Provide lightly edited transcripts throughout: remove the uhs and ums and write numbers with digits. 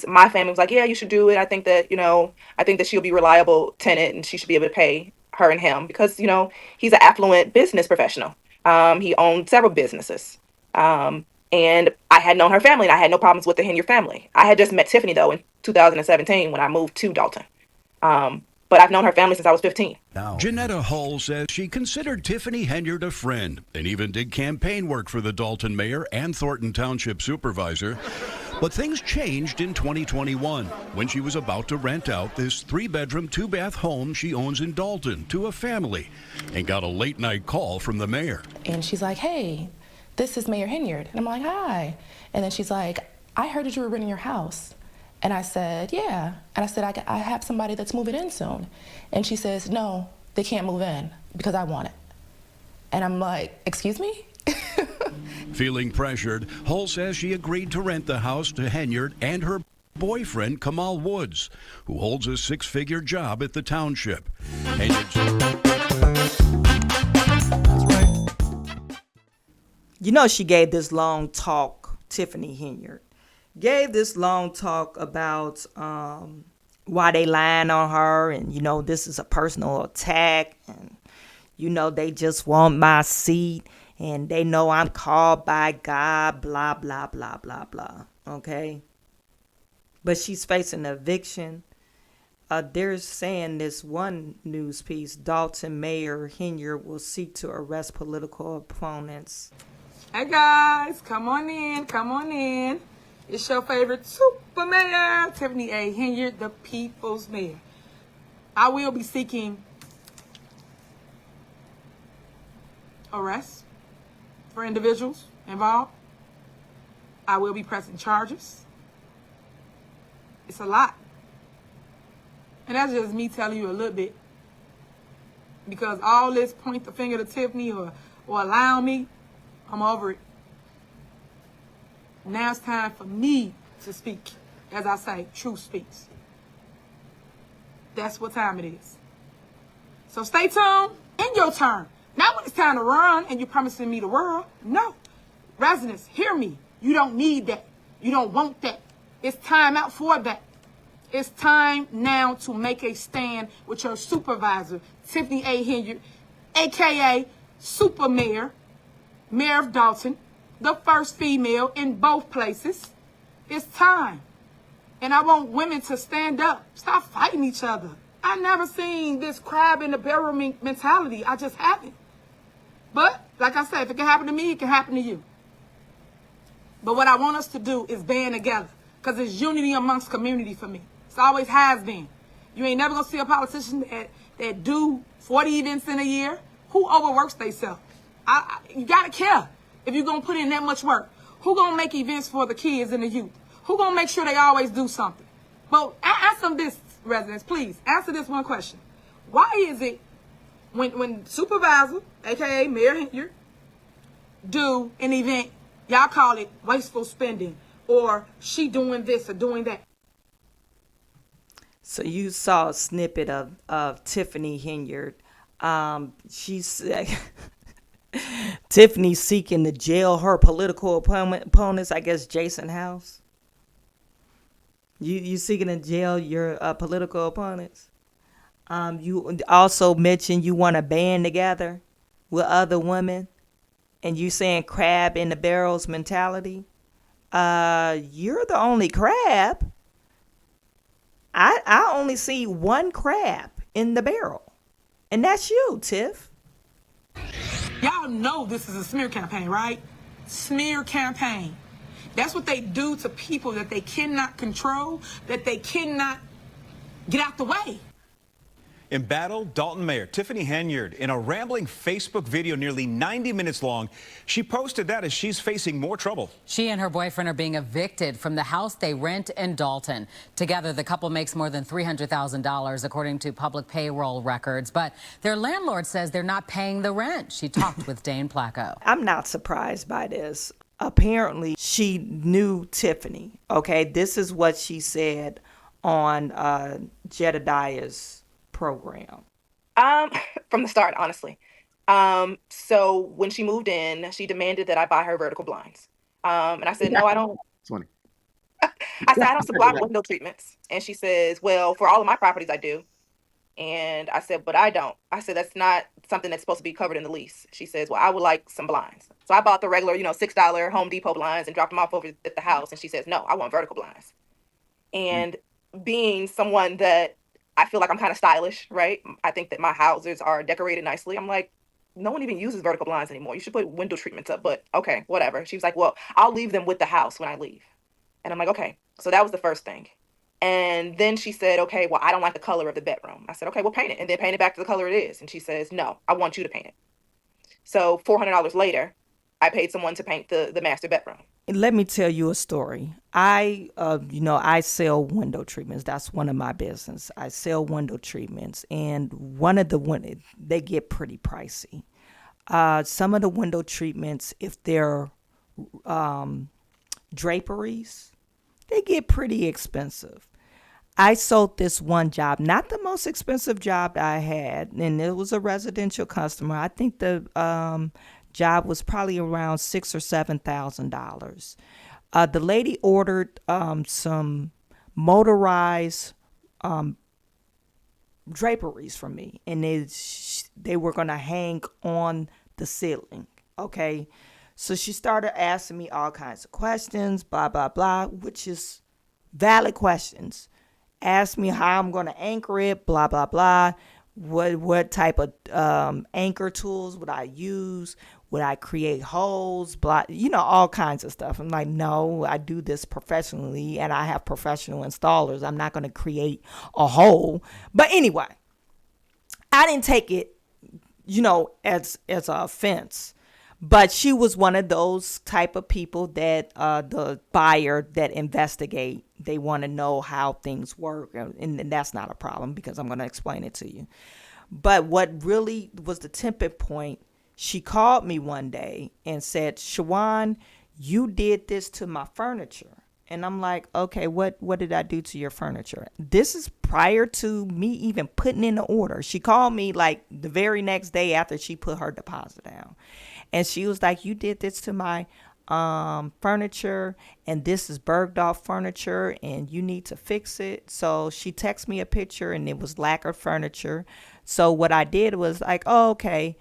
because my family was like, yeah, you should do it. I think that she'll be a reliable tenant and she should be able to pay her and him because, he's an affluent business professional. He owned several businesses. Um, and I had known her family and I had no problems with the Henyard family. I had just met Tiffany though in 2017 when I moved to Dalton. But I've known her family since I was 15. Now, Janetta Hull says she considered Tiffany Henyard a friend and even did campaign work for the Dalton mayor and Thornton Township supervisor. But things changed in 2021 when she was about to rent out this 3-bedroom, 2-bath home she owns in Dalton to a family and got a late night call from the mayor. And she's like, hey, this is Mayor Henyard. And I'm like, hi. And then she's like, I heard that you were renting your house. And I said, yeah. And I said, I have somebody that's moving in soon. And she says, no, they can't move in because I want it. And I'm like, excuse me? Feeling pressured, Hull says she agreed to rent the house to Henyard and her boyfriend, Kamal Woods, who holds a 6-figure job at the township. she gave this long talk, Tiffany Henyard. Gave this long talk about why they lying on her and, this is a personal attack and, they just want my seat and they know I'm called by God, blah, blah, blah, blah, blah. Okay? But she's facing eviction. They're saying this one news piece, Dalton Mayor Henyard will seek to arrest political opponents. Hey guys, come on in, come on in. It's your favorite super mayor, Tiffany A. Henyard, the people's mayor. I will be seeking arrest for individuals involved. I will be pressing charges. It's a lot. And that's just me telling you a little bit. Because all this point the finger to Tiffany or allow me, I'm over it. Now it's time for me to speak. As I say, truth speaks. That's what time it is. So stay tuned in your turn. Not when it's time to run and you're promising me the world. No. Residents, hear me. You don't need that. You don't want that. It's time out for that. It's time now to make a stand with your supervisor, Tiffany A. Henyard, a.k.a. Super Mayor, Mayor of Dalton, the first female in both places. It's time. And I want women to stand up. Stop fighting each other. I never seen this crab in the barrel mentality. I just haven't. But, like I said, if it can happen to me, it can happen to you. But what I want us to do is band together. Because it's unity amongst community for me. It always has been. You ain't never going to see a politician that do 40 events in a year. Who overworks themselves? You got to care if you're going to put in that much work. Who going to make events for the kids and the youth? Who going to make sure they always do something? But answer this, residents, please. Answer this one question. Why is it when supervisor, a.k.a. Mayor Henyard, do an event, y'all call it wasteful spending or she doing this or doing that? So you saw a snippet of Tiffany Henyard. She's Tiffany seeking to jail her political opponents, I guess Jason House. You seeking to jail your political opponents. You also mentioned you want to band together with other women, and you saying crab in the barrels mentality. You're the only crab. I only see one crab in the barrel, and that's you, Tiff. Y'all know this is a smear campaign, right? Smear campaign. That's what they do to people that they cannot control, that they cannot get out the way. Embattled Dalton Mayor Tiffany Henyard in a rambling Facebook video nearly 90 minutes long. She posted that as she's facing more trouble. She and her boyfriend are being evicted from the house they rent in Dalton. Together, the couple makes more than $300,000, according to public payroll records. But their landlord says they're not paying the rent. She talked with Dane Placco. I'm not surprised by this. Apparently, she knew Tiffany. Okay, this is what she said on Jedediah's program. From the start, honestly. So when she moved in, she demanded that I buy her vertical blinds. And I said, no, I don't. It's funny. I said, I don't supply window treatments. And she says, well, for all of my properties, I do. And I said, but I don't. I said, that's not something that's supposed to be covered in the lease. She says, well, I would like some blinds. So I bought the regular, $6 Home Depot blinds and dropped them off over at the house. And she says, no, I want vertical blinds. And being someone that I feel like I'm kind of stylish, right? I think that my houses are decorated nicely. I'm like, no one even uses vertical blinds anymore. You should put window treatments up, but okay, whatever. She was like, well, I'll leave them with the house when I leave. And I'm like, okay. So that was the first thing. And then she said, okay, well, I don't like the color of the bedroom. I said, okay, well, paint it and then paint it back to the color it is. And she says, no, I want you to paint it. So $400 later, I paid someone to paint the master bedroom. Let me tell you a story. I sell window treatments. That's one of my business. I sell window treatments, and they get pretty pricey. Some of the window treatments, if they're draperies, they get pretty expensive. I sold this one job, not the most expensive job I had, and it was a residential customer. I think the job was probably around $6,000 or $7,000. The lady ordered some motorized draperies from me, and they were gonna hang on the ceiling. Okay, so she started asking me all kinds of questions, blah blah blah, which is valid questions. Asked me how I'm gonna anchor it, blah blah blah. What type of anchor tools would I use? Would I create holes? Blah, all kinds of stuff. I'm like, no, I do this professionally, and I have professional installers. I'm not going to create a hole. But anyway, I didn't take it, as an offense. But she was one of those type of people that the buyer that investigate. They want to know how things work, and that's not a problem because I'm going to explain it to you. But what really was the tipping point, she called me one day and said, Chawanne, you did this to my furniture. And I'm like, okay, what did I do to your furniture? This is prior to me even putting in the order. She called me like the very next day after she put her deposit down. And she was like, you did this to my furniture, and this is Bergdorf furniture, and you need to fix it. So she texted me a picture, and it was lacquered furniture. So what I did was like, oh, okay,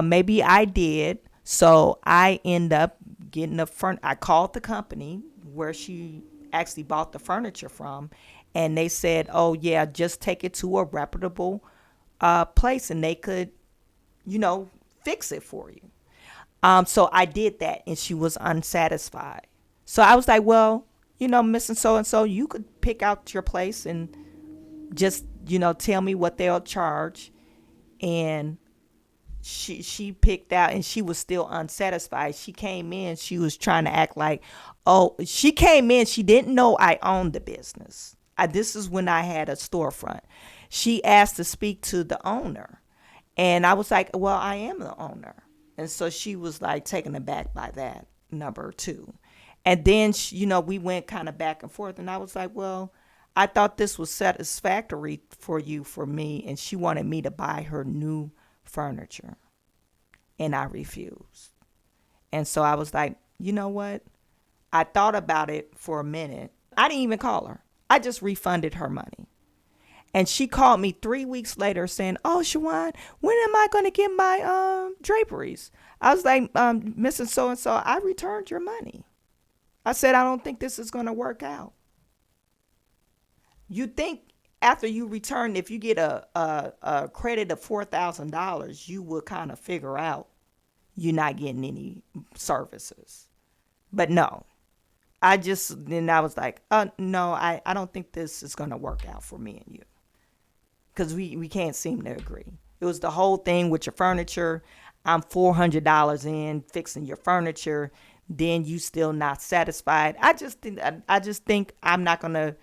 maybe I did. So I end up getting I called the company where she actually bought the furniture from, and they said, oh yeah, just take it to a reputable place, and they could, fix it for you. So I did that, and she was unsatisfied. So I was like, well, Miss and so, you could pick out your place and just, tell me what they'll charge. And she picked out, and she was still unsatisfied. She came in, she was trying to act like, she came in, she didn't know I owned the business. This is when I had a storefront. She asked to speak to the owner. And I was like, well, I am the owner. And so she was like taken aback by that, number two. And then, we went kind of back and forth. And I was like, well, I thought this was satisfactory for me. And she wanted me to buy her new furniture. And I refused. And so I was like, you know what? I thought about it for a minute. I didn't even call her. I just refunded her money. And she called me 3 weeks later saying, oh, Chawanne, when am I going to get my draperies? I was like, Mrs. So-and-so, I returned your money. I said, I don't think this is going to work out. You think after you return, if you get a credit of $4,000, you will kind of figure out you're not getting any services. But no. I was like, no, I don't think this is going to work out for me and you. Because we can't seem to agree. It was the whole thing with your furniture. I'm $400 in fixing your furniture. Then you still not satisfied. I just think I'm not gonna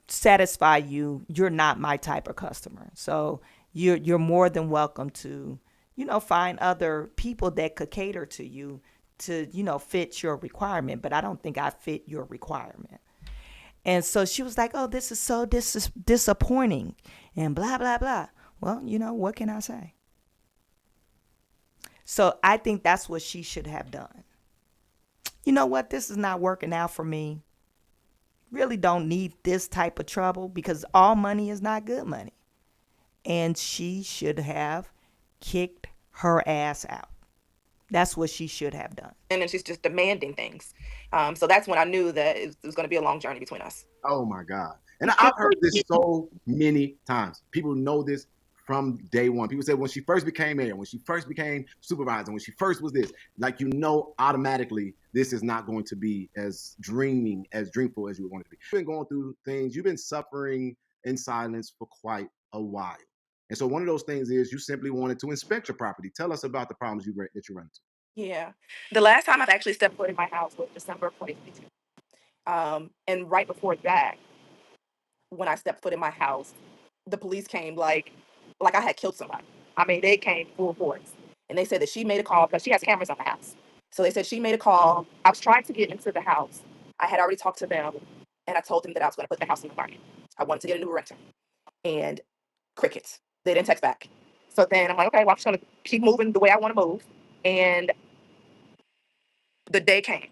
satisfy you. You're not my type of customer. So you're more than welcome to, find other people that could cater to you to, fit your requirement. But I don't think I fit your requirement. And so she was like, oh, this is disappointing and blah, blah, blah. Well, what can I say? So I think that's what she should have done. You know what? This is not working out for me. really don't need this type of trouble because all money is not good money. And she should have kicked her ass out. That's what she should have done. And then she's just demanding things. So that's when I knew that it was going to be a long journey between us. Oh my God. And I've heard this so many times. People know this from day one. People said when she first became mayor, when she first became supervisor, when she first was this, like, you know, automatically this is not going to be as dreamful as you would want it to be. You've been going through things, you've been suffering in silence for quite a while. And so one of those things is you simply wanted to inspect your property. Tell us about the problems that you run into. Yeah. The last time I've actually stepped foot in my house was December of 2022. And right before that, when I stepped foot in my house, the police came like I had killed somebody. I mean, they came full force. And they said that she made a call because she has cameras on the house. So they said she made a call. I was trying to get into the house. I had already talked to them and I told them that I was going to put the house in the market. I wanted to get a new renter. And crickets. They didn't text back. So then I'm like, okay, well, I'm just going to keep moving the way I want to move. And the day came.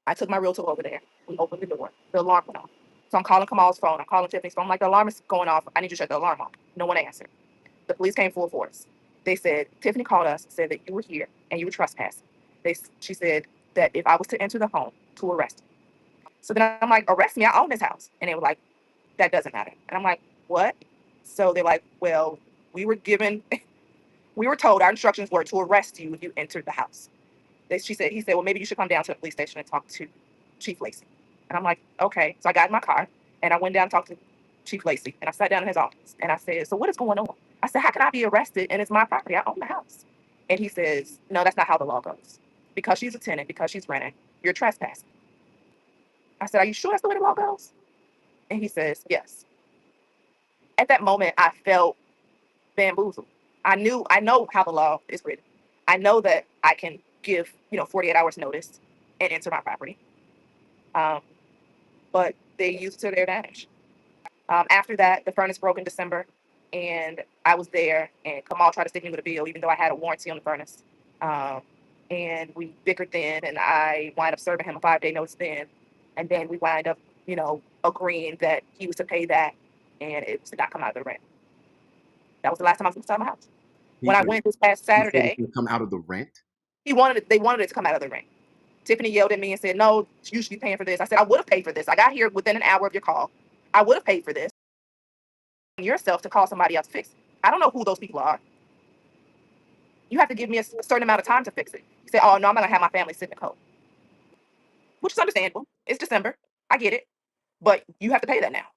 I took my realtor over there. We opened the door. The alarm went off. So I'm calling Kamal's phone. I'm calling Tiffany's phone. I'm like, the alarm is going off. I need you to shut the alarm off. No one answered. The police came full force. They said, Tiffany called us, said that you were here and you were trespassing. She said that if I was to enter the home, to arrest me. So then I'm like, arrest me? I own this house. And they were like, that doesn't matter. And I'm like, what? So they're like, well, we were told our instructions were to arrest you if you entered the house. He said, well, maybe you should come down to the police station and talk to Chief Lacey. And I'm like, okay. So I got in my car and I went down and talked to Chief Lacey and I sat down in his office and I said, so what is going on? I said, how can I be arrested and it's my property? I own the house. And he says, no, that's not how the law goes. Because she's a tenant, because she's renting, you're trespassing. I said, are you sure that's the way the law goes? And he says, yes. At that moment, I felt bamboozled. I know how the law is written. I know that I can give, 48 hours notice and enter my property. But they used it to their advantage. After that, the furnace broke in December, and I was there, and Kamal tried to stick me with a bill, even though I had a warranty on the furnace. And we bickered then, and I wind up serving him a 5-day notice then. And then we wind up, agreeing that he was to pay that, and it was to not come out of the rent. That was the last time I was inside my house. When I went this past Saturday, Come out of the rent? they wanted it to come out of the rent. Tiffany yelled at me and said, no, you should be paying for this. I said, I would have paid for this. I got here within an hour of your call. I would have paid for this. Yourself to call somebody else to fix it. I don't know who those people are. You have to give me a certain amount of time to fix it. You say, oh, no, I'm not going to have my family sit in the cold. Which is understandable. It's December. I get it. But you have to pay that now.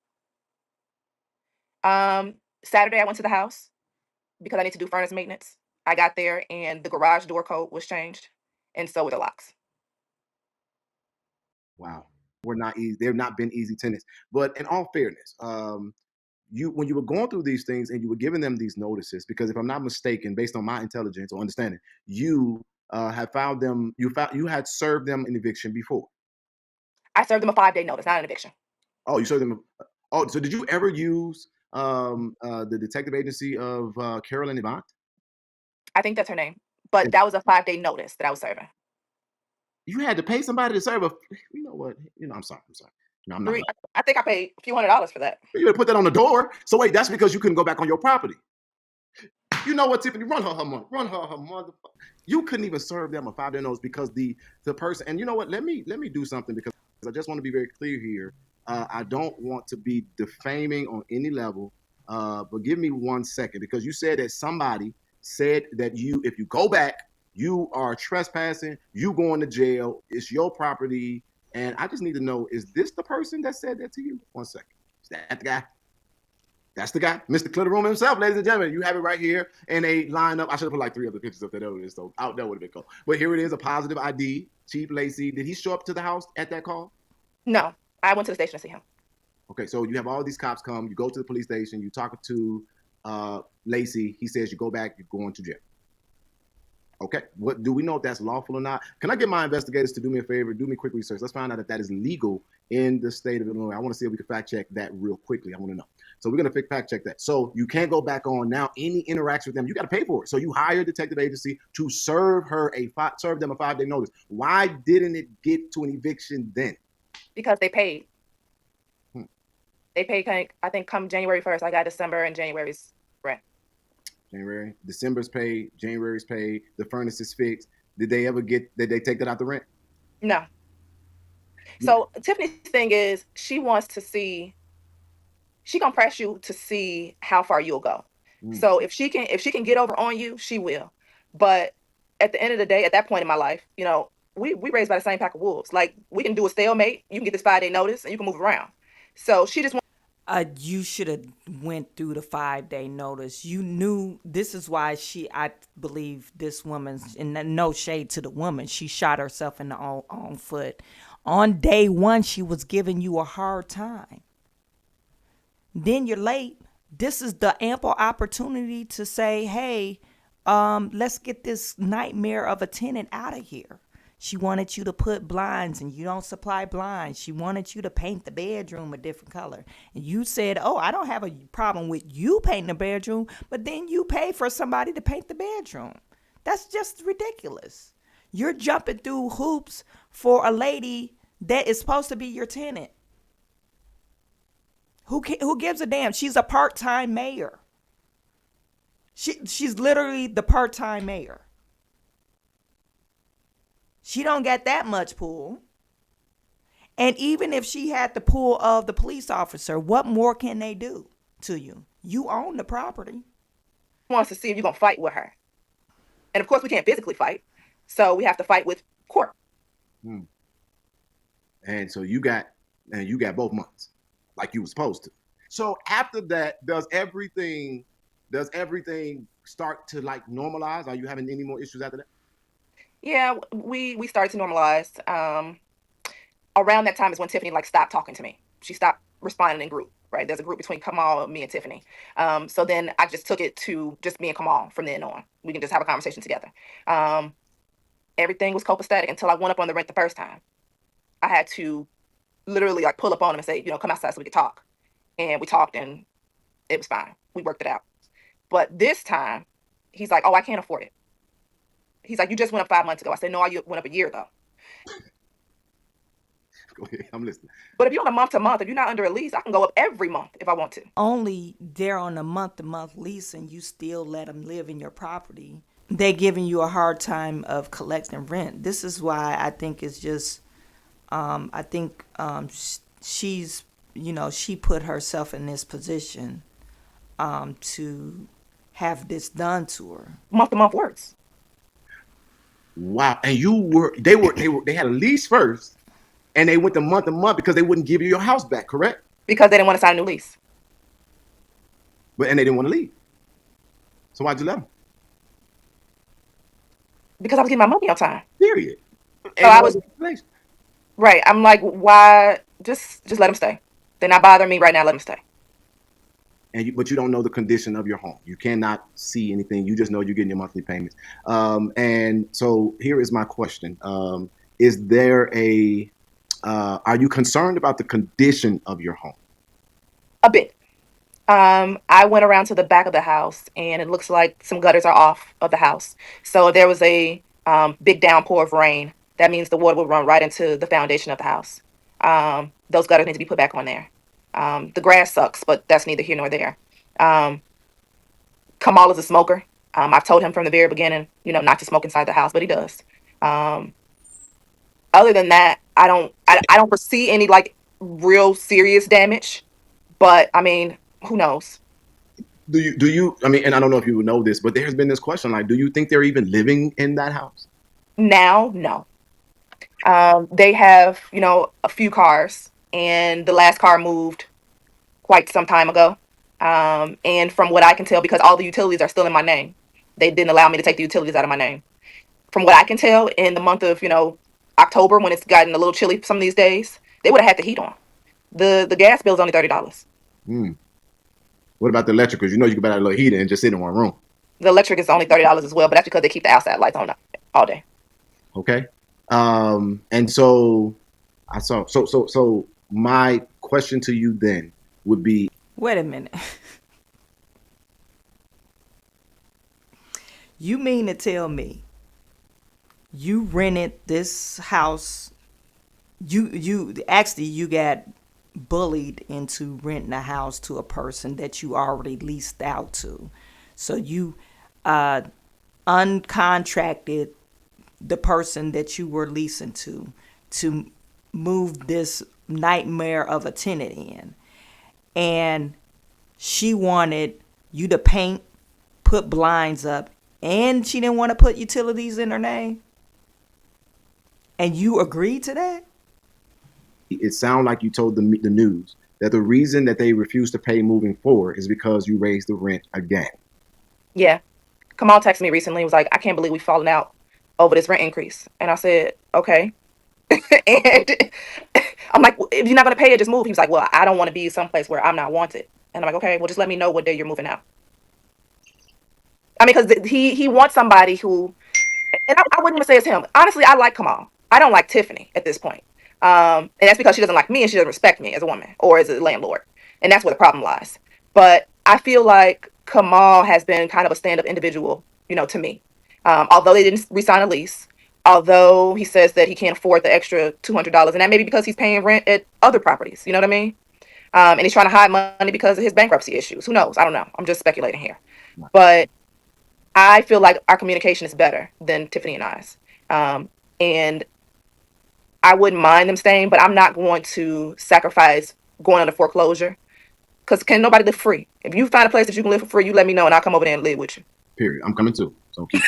Saturday, I went to the house because I need to do furnace maintenance. I got there and the garage door code was changed, and so were the locks. Wow. We're not easy. They've not been easy tenants. But in all fairness, when you were going through these things and you were giving them these notices, because if I'm not mistaken, based on my intelligence or understanding, you had found them. You had served them an eviction before. I served them a 5-day notice, not an eviction. Oh, you served them. Oh, so did you ever use the detective agency of Carolyn Avant? I think that's her name. But that was a 5-day notice that I was serving. You had to pay somebody to serve you know what? I'm sorry. No, I'm not. I think I paid a few $100s for that. You better put that on the door. So wait, that's because you couldn't go back on your property. You know what, Tiffany? Run her mother. You couldn't even serve them a 5-day notice because the person. And you know what? Let me do something because I just want to be very clear here. I don't want to be defaming on any level, but give me 1 second because you said that somebody said that if you go back, you are trespassing, you going to jail, it's your property, and I just need to know, is this the person that said that to you? 1 second. Is that the guy? That's the guy, Mr. Clear the Room himself, ladies and gentlemen. You have it right here in a lineup. I should have put like 3 other pictures up there, so out there would have been cool. But here it is, a positive ID. Chief Lacey, did he show up to the house at that call? No, I went to the station to see him. Okay, so you have all these cops come, you go to the police station, you talk to Lacey, he says you go back, you're going to jail. Okay, what do we know if that's lawful or not? Can I get my investigators to do me a favor, do me quick research? Let's find out if that is legal in the state of Illinois. I want to see if we can fact check that real quickly. I want to know. So we're going to fact check that. So you can't go back on now. Any interaction with them, you got to pay for it. So you hire a detective agency to serve them a 5-day notice. Why didn't it get to an eviction then? Because they paid. They pay, I think, come January 1st. I got December and January's rent. January, December's paid, January's paid, the furnace is fixed. Did they take that out the rent? No. You- So Tiffany's thing is she gonna press you to see how far you'll go. Mm. So if she can get over on you, she will. But at the end of the day, at that point in my life, we raised by the same pack of wolves. Like, we can do a stalemate. You can get this 5-day notice and you can move around. So she just You should have went through the 5-day notice. You knew this is why I believe this woman, and no shade to the woman, she shot herself in the own foot. On day one, she was giving you a hard time. Then you're late. This is the ample opportunity to say, hey, let's get this nightmare of a tenant out of here. She wanted you to put blinds and you don't supply blinds. She wanted you to paint the bedroom a different color. And you said, oh, I don't have a problem with you painting the bedroom, but then you pay for somebody to paint the bedroom. That's just ridiculous. You're jumping through hoops for a lady that is supposed to be your tenant. Who gives a damn? She's a part-time mayor. She's literally the part-time mayor. She don't get that much pull. And even if she had the pull of the police officer, what more can they do to you? You own the property. wants to see if you're gonna fight with her. And of course, we can't physically fight, so we have to fight with court. Hmm. And so you got both months, like you were supposed to. So after that, does everything start to like normalize? Are you having any more issues after that? Yeah, we started to normalize. Around that time is when Tiffany like stopped talking to me. She stopped responding in group. Right, there's a group between Kamal, me, and Tiffany. So then I just took it to just me and Kamal from then on. We can just have a conversation together. Everything was copacetic until I went up on the rent the first time. I had to literally like pull up on him and say, come outside so we could talk. And we talked and it was fine. We worked it out. But this time, he's like, oh, I can't afford it. He's like, you just went up 5 months ago. I said, no, you went up a year ago. Go ahead, I'm listening. But if you're on a month to month, if you're not under a lease, I can go up every month if I want to. Only they're on a month-to-month lease and you still let them live in your property. They're giving you a hard time of collecting rent. This is why I think it's just, she's, she put herself in this position to have this done to her. Month to month works. Wow. And they had a lease first and they went to month because they wouldn't give you your house back, correct? Because they didn't want to sign a new lease. And they didn't want to leave. So why'd you let them? Because I was getting my money on time. Period. So I was right. I'm like, why? Just let them stay. They're not bothering me right now. Let them stay. But you don't know the condition of your home. You cannot see anything. You just know you're getting your monthly payments. And so here is my question: is there are you concerned about the condition of your home? A bit. I went around to the back of the house, and it looks like some gutters are off of the house. So if there was a big downpour of rain, that means the water would run right into the foundation of the house. Those gutters need to be put back on there. The grass sucks, but that's neither here nor there. Kamal is a smoker. I've told him from the very beginning, not to smoke inside the house, but he does. Other than that, I don't foresee any like real serious damage. But I mean, who knows? Do you? I mean, and I don't know if you would know this, but there has been this question: like, do you think they're even living in that house Now? No. They have, a few cars, and the last car moved quite some time ago. And from what I can tell, because all the utilities are still in my name, they didn't allow me to take the utilities out of my name. From what I can tell, in the month of, October, when it's gotten a little chilly some of these days, they would have had the heat on. The gas bill is only $30. Hmm. What about the electric? Because you can buy a little heater and just sit in one room. The electric is only $30 as well, but that's because they keep the outside lights on all day. Okay. And so so my question to you then would be, wait a minute. You mean to tell me you rented this house? You got bullied into renting a house to a person that you already leased out to. So you uh, uncontracted the person that you were leasing to move this nightmare of a tenant in. And she wanted you to paint, put blinds up, and she didn't want to put utilities in her name. And you agreed to that? It sounded like you told the news that the reason that they refuse to pay moving forward is because you raised the rent again. Yeah. Kamal texted me recently. He was like, I can't believe we've fallen out over this rent increase. And I said, okay. And I'm like, if you're not going to pay it, just move. He was like, well, I don't want to be someplace where I'm not wanted. And I'm like, okay, well, just let me know what day you're moving out. I mean, because he wants somebody who, and I wouldn't even say it's him. Honestly, I like Kamal. I don't like Tiffany at this point. And that's because she doesn't like me and she doesn't respect me as a woman or as a landlord. And that's where the problem lies. But I feel like Kamal has been kind of a stand-up individual, to me. Although they didn't re-sign a lease, although he says that he can't afford the extra $200, and that may be because he's paying rent at other properties. You know what I mean? And he's trying to hide money because of his bankruptcy issues. Who knows? I don't know. I'm just speculating here. But I feel like our communication is better than Tiffany and I's. And I wouldn't mind them staying, but I'm not going to sacrifice going under foreclosure because can nobody live free? If you find a place that you can live for free, you let me know and I'll come over there and live with you. Period. I'm coming too. So keep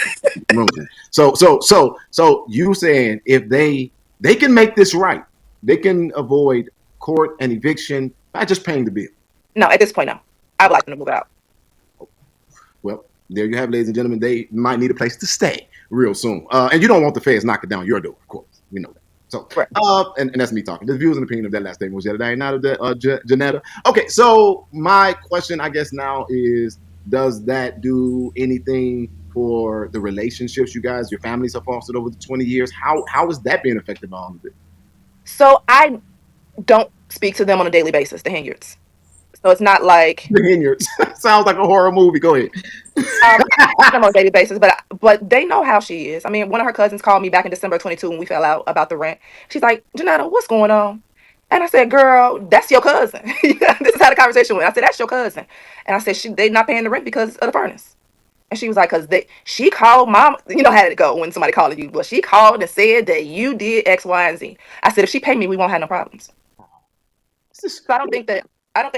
moving. So you saying if they can make this right, they can avoid court and eviction by just paying the bill. No, at this point, no. I would like them to move out. Well, there you have, ladies and gentlemen. They might need a place to stay real soon. And you don't want the feds knocking down your door, of course. We know that. So, Right. and that's me talking. The views and opinion of that last statement was the other day, not of that, Janetta. Okay, so my question, I guess, now is, does that do anything for the relationships you guys, your families have fostered over the 20 years? How is that being affected by all of it? So I don't speak to them on a daily basis, the Henyards. So it's not like The Henyards. Sounds like a horror movie. Go ahead. I don't know on a daily basis, but they know how she is. I mean, one of her cousins called me back in December 22 when we fell out about the rent. She's like, Janetta, what's going on? And I said, girl, that's your cousin. This is how the conversation went. I said, that's your cousin. And I said, they not paying the rent because of the furnace. And she was like, she called mom, how did it go when somebody called you? Well, she called and said that you did X, Y, and Z. I said, if she pay me, we won't have no problems. So I don't think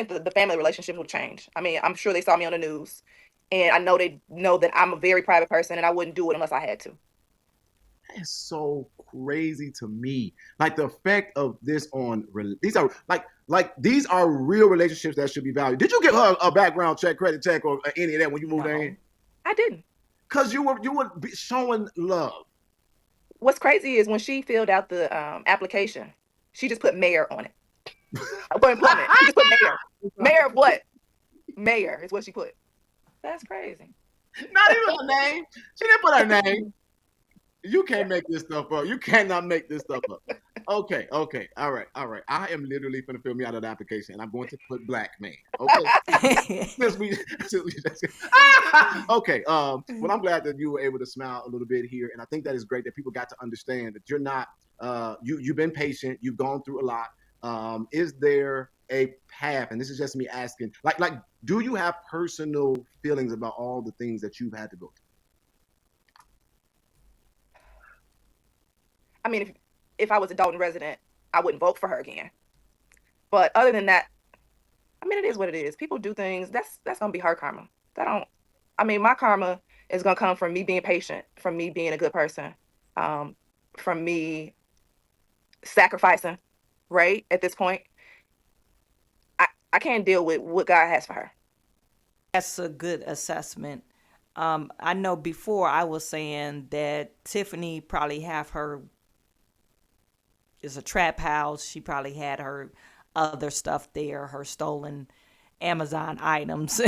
the family relationship will change. I mean, I'm sure they saw me on the news, and I know they know that I'm a very private person, and I wouldn't do it unless I had to. That's so crazy to me. Like the effect of this on these are these are real relationships that should be valued. Did you give her a background check, credit check, or any of that when you moved No, in? I didn't. Because you were showing love. What's crazy is when she filled out the application, she just put mayor on it for employment. She just put mayor. Mayor of what? Mayor is what she put. That's crazy. Not even her name. She didn't put her name. You can't make this stuff up. You cannot make this stuff up. Okay. All right. I am literally going to fill me out of the application, and I'm going to put black man. Okay. since we okay. Well, I'm glad that you were able to smile a little bit here, and I think that is great that people got to understand that you're not. You've been patient. You've gone through a lot. Is there a path? And this is just me asking. Like, do you have personal feelings about all the things that you've had to go through? I mean, if I was a Dalton resident, I wouldn't vote for her again. But other than that, I mean, it is what it is. People do things. That's gonna be her karma. That don't. I mean, my karma is gonna come from me being patient, from me being a good person, um, from me sacrificing. Right at this point, I can't deal with what God has for her. That's a good assessment. I know before I was saying that Tiffany probably have her is a trap house. She probably had her other stuff there, her stolen Amazon items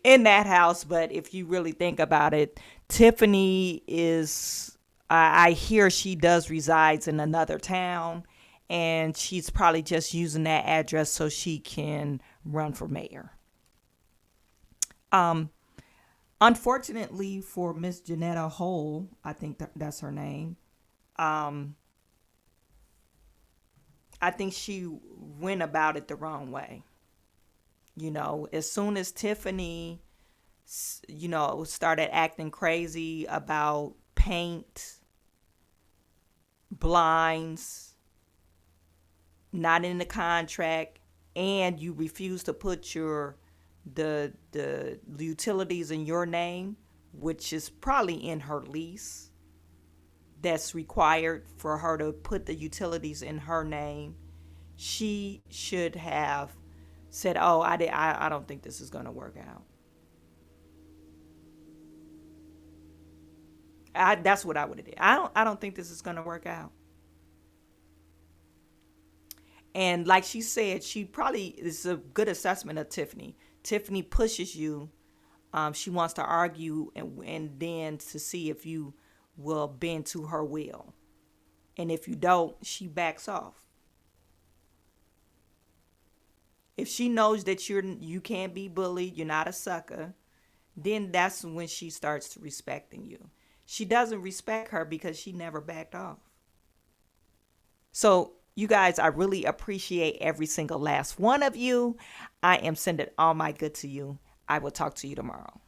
in that house. But if you really think about it, Tiffany is, I hear she does resides in another town, and she's probably just using that address so she can run for mayor. Um, Unfortunately for Miss Janetta Hole, I think that's her name. Um, I think she went about it the wrong way. As soon as Tiffany, started acting crazy about paint, blinds, not in the contract, and you refuse to put the utilities in your name, which is probably in her lease, that's required for her to put the utilities in her name. She should have said, "Oh, I don't think this is going to work out." That's what I would have did. I don't think this is going to work out. And like she said, she probably is a good assessment of Tiffany. Tiffany pushes you. She wants to argue and then to see if you will bend to her will. And if you don't, she backs off. If she knows that you can't be bullied, you're not a sucker, then that's when she starts respecting you. She doesn't respect her because she never backed off. So, you guys, I really appreciate every single last one of you. I am sending all my good to you. I will talk to you tomorrow.